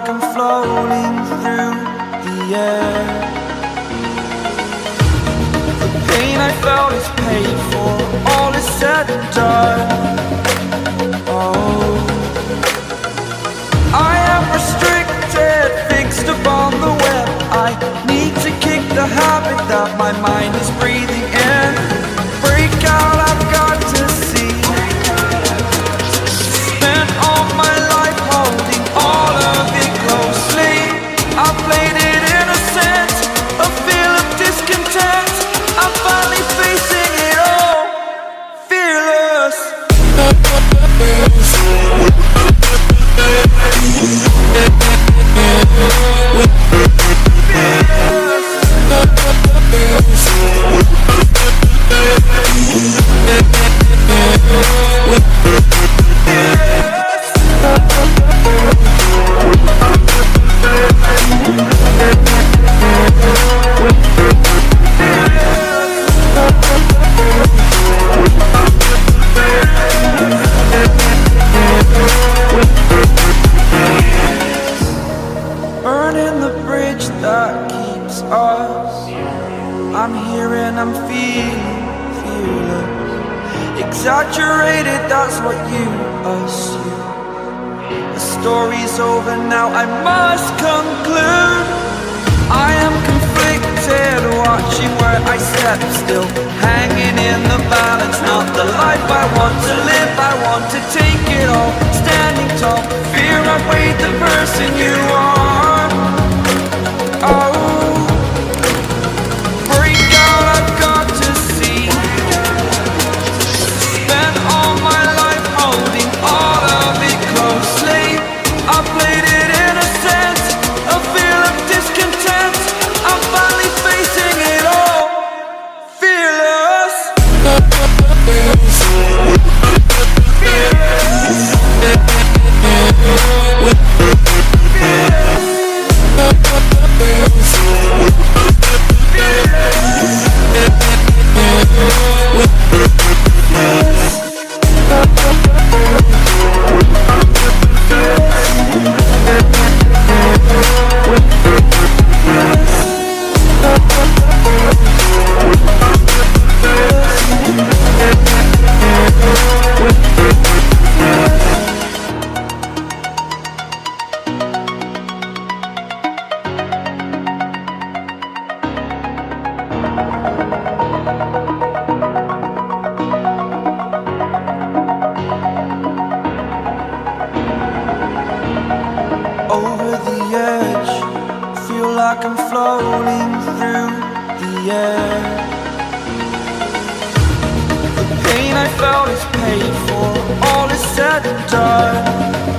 like I'm floating through the air. The pain I felt is paid for, all is said and done. Oh, I am restricted, fixed upon the web. I need to kick the habit that my mind is breathing in. Break out, I've got to see. Spent all my life holding all of it closely. I played it innocent, a feel of discontent. I'm finally facing it all, fearless. Burning the bridge that keeps us. I'm here and I'm feeling fearless. Exaggerated, that's what you assume. The story's over now, I must conclude. I am conflicted, watching where I step still, hanging in the balance. Not the life I want to live, I want to take it all. Standing tall, fear outweighed the person you are. Oh, break out, I've got to see. Spent all my life holding all of it closely. I played it innocent, a feel of discontent. I'm finally facing it all, fearless. Over the edge, feel like I'm floating through the air. The pain I felt is paid for, all is said and done.